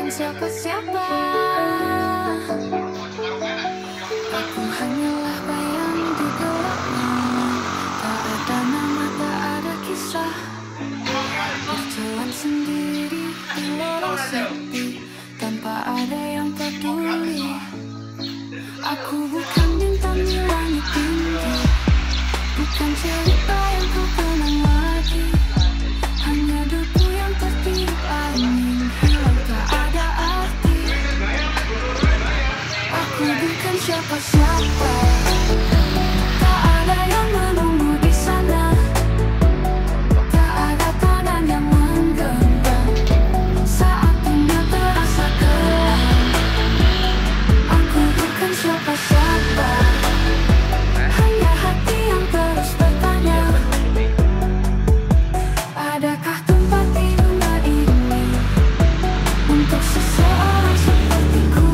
bukan siapa-siapa. Aku hanyalah bayang di gelap malam. Tak ada nama, tak ada kisah. Berjalan sendiri di lorong sepi, tanpa ada yang peduli. Aku bukan bintang di langit tinggi, bukan cerita yang kau kenang lagi. Hanya debu yang tertiup angin, hilang tak ada arti. Aku bukan siapa-siapa. Tak ada yang menunggu di sana. Tak ada tangan yang menggenggam saat dunia terasa gelap. Aku bukan siapa-siapa, hanya hati yang terus bertanya, adakah tempat di dunia ini untuk seseorang sepertiku?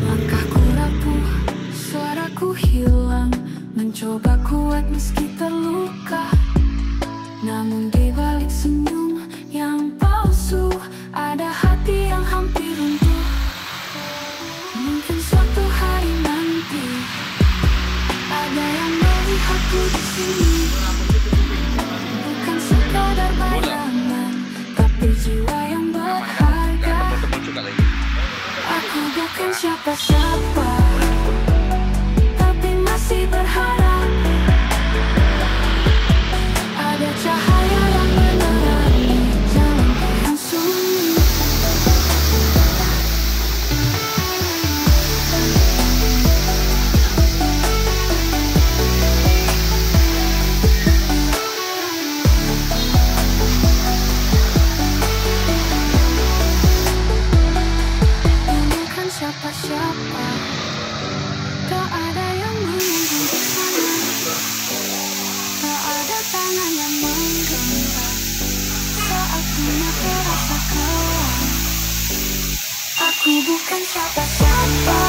Langkahku rapuh, suaraku hilang, mencoba kuat meski terluka. Namun di balik senyum yang palsu, ada hati yang hampir runtuh. Mungkin suatu hari nanti ada yang melihatku di sini. Bukan sekadar bayangan, tapi jiwa yang berharga. Aku bukan siapa-siapa, tapi masih berharap ada cahaya yang menerangi jalanku yang sunyi. Bukan siapa-siapa, tak ada yang menunggu di sana. Tak ada tangan yang menggenggam saat dunia terasa kelam. Aku bukan siapa-siapa,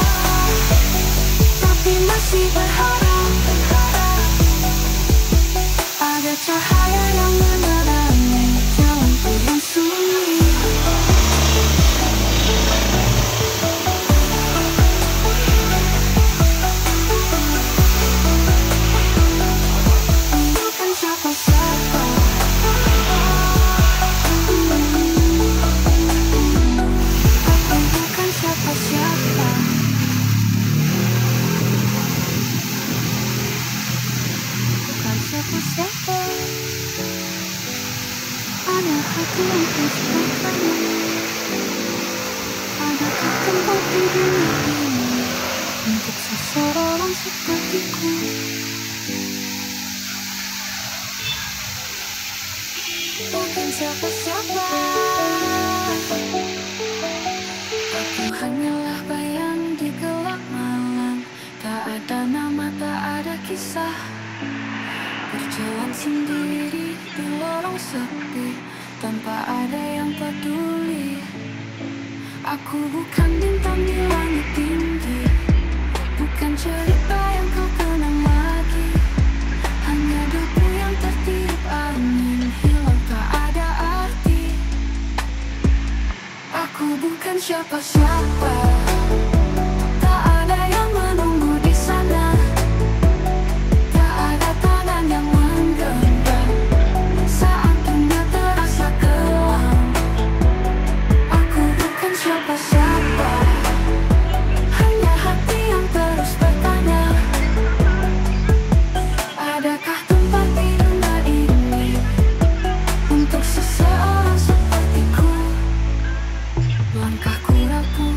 tapi masih berharap ada cahaya yang menerangi jalanku yang sunyi. Bukan siapa-siapa, aku bukan siapa-siapa. Bukan siapa-siapa, ada hati yang terus bertanya, adakah tempat di dunia ini untuk seseorang sepertiku? Bukan siapa-siapa, aku hanyalah bayang di gelap malam. Tak ada nama, tak ada kisah. Berjalan sendiri di lorong sepi, tanpa ada yang peduli. Aku bukan bintang di langit tinggi, bukan cerita yang kau kenang lagi. Hanya debu yang tertiup angin, hilang tak ada arti. Aku bukan siapa-siapa, tak ada yang menunggu di sana. Tak ada tangan yang menggenggam saat dunia terasa kelam. Aku bukan siapa-siapa, hanya hati yang terus bertanya, adakah tempat di dunia ini untuk seseorang sepertiku? Langkahku rapuh,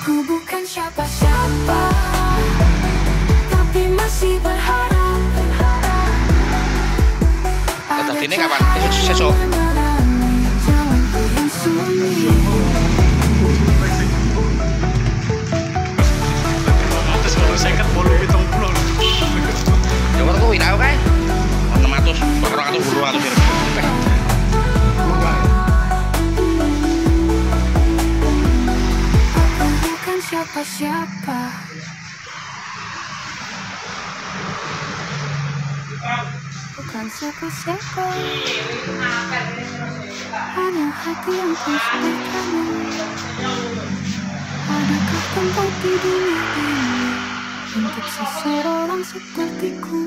Aku bukan siapa-siapa, tapi masih berharap. Ada ini kapan? Sesok. Jalanku yang sunyi. Atas kalau saya kan boleh hitung pulau. Jawa tuh winau kae. 600, 200 bulu atau kira. Bukan siapa-siapa, bukan siapa-siapa, hanya hati yang terus bertanya, adakah tempat di dunia ini untuk seseorang sepertiku?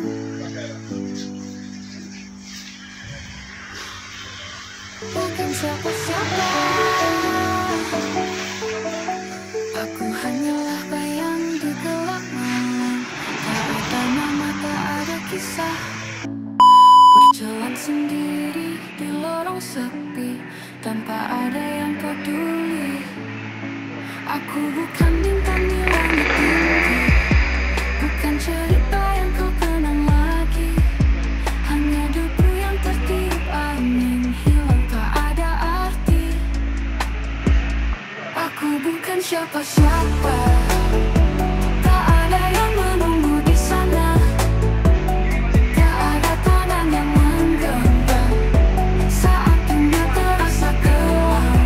Bukan siapa-siapa, aku hanyalah bayang di gelap malam. Tak ada nama, tak ada kisah, berjalan sendiri di lorong sepi, tanpa ada yang peduli. Aku bukan bintang di langit tinggi, bukan cerita yang kau kenang lagi, hanya debu yang tertiup angin, hilang tak ada arti. Aku bukan siapa-siapa, tak ada yang menunggu di sana, tak ada tangan yang menggenggam saat dunia terasa kelam.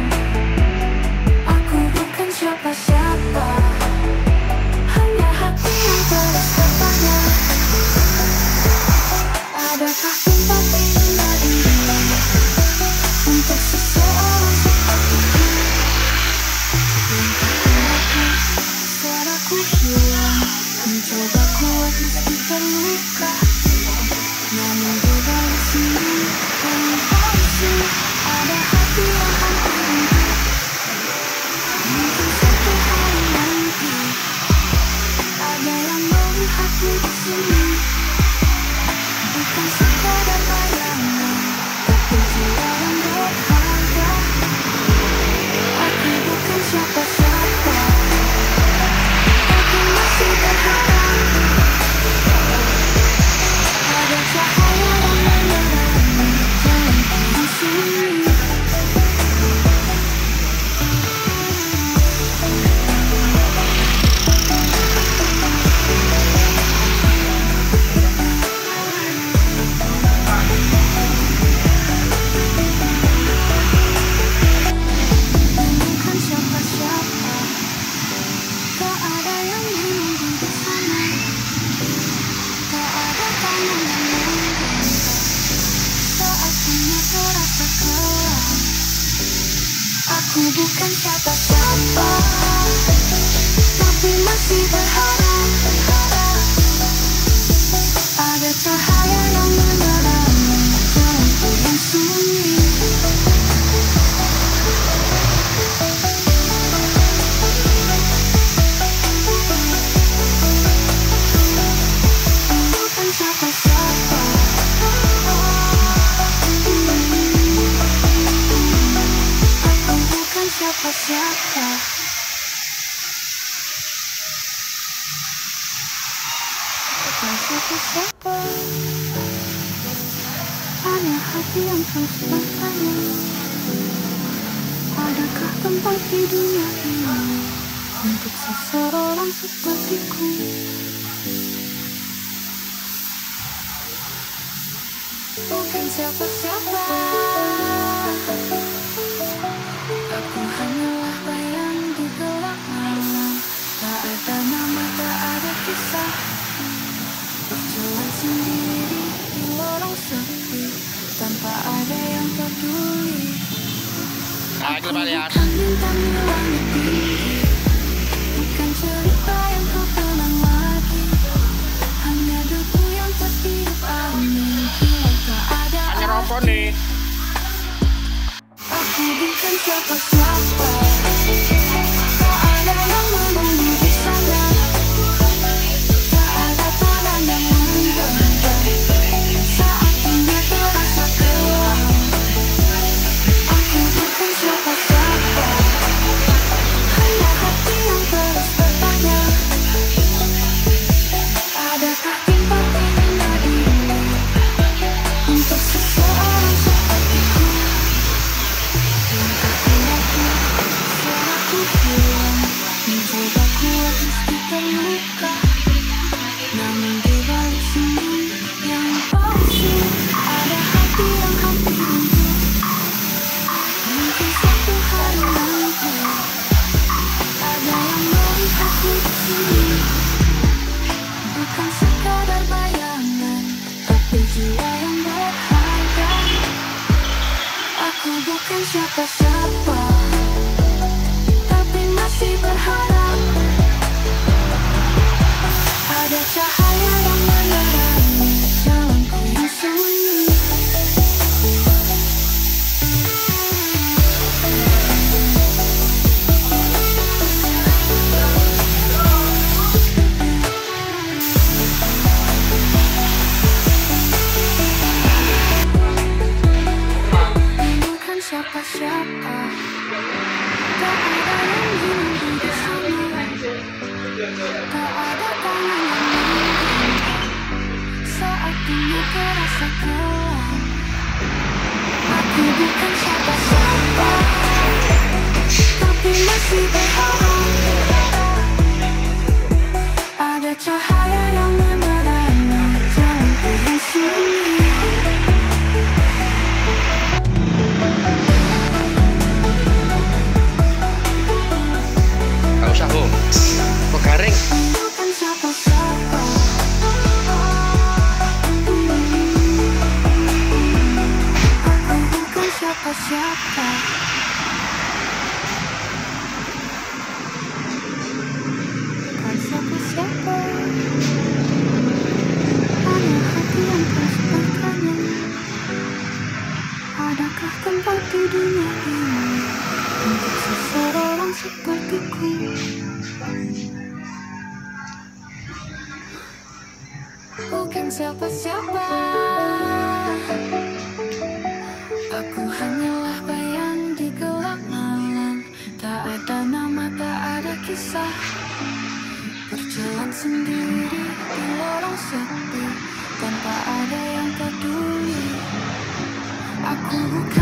Aku bukan siapa-siapa, hanya hati yang terus bertanya, adakah tempat di dunia ini untuk seseorang sepertiku? Suaraku hilang, mencoba kuat meski terluka, namun di balik sini yang palsu ada hati yang hampir. Mungkin suatu hari nanti ada yang melihatku di sini, bukan sekadar bayangan, tapi jiwa yang berharga. Aku bukan siapa-siapa, tapi masih berharap. Ada cahaya yang menerangi jalanku yang sunyi. Bukan siapa-siapa, tak ada yang menunggu di sana, tak ada tangan yang menggenggam saat dunia terasa kelam. Aku bukan siapa-siapa, tapi masih berharap. Ada cahaya yang menerangi jalanku yang sunyi. Bukan siapa-siapa, aku bukan siapa-siapa. Bukan siapa-siapa, hanya hati yang terus bertanya, adakah tempat di dunia ini untuk seseorang sepertiku? Bukan siapa-siapa, aku hanyalah bayang di gelap malam. Tak ada nama, tak ada kisah, berjalan sendiri di lorong sepi, tanpa ada yang peduli. Lagi Marias. Bukan bintang di langit tinggi, bukan cerita yang kau kenang lagi, hanya debu yang tertiup angin, hilang tak ada Hanya rokok arti. nih. Aku bukan siapa-siapa, tak ada yang menunggu di sana, tak ada tangan yang menggenggam saat dunia terasa kelam. Aku bukan siapa-siapa, hanya hati yang bukan siapa-siapa, tapi masih berharap ada cahaya yang menerangi jalanku yang sunyi. Bukan siapa-siapa, tak ada yang menunggu di sana, tak ada tangan yang menggenggamkan saat dunia terasa kelam. Aku bukan siapa-siapa, tapi masih berharap ada cahaya yang menerangi jalanku yang sunyi. Gak usah, Bu. Kok garing? Bukan siapa-siapa, aku bukan siapa-siapa. Bukan siapa-siapa, hanya hati yang terus bertanya, adakah tempat di dunia ini untuk seseorang sepertiku? Bukan siapa-siapa, aku hanyalah bayang di gelap malam. Tak ada nama, tak ada kisah, berjalan sendiri di lorong sepi tanpa ada yang peduli. Aku bukan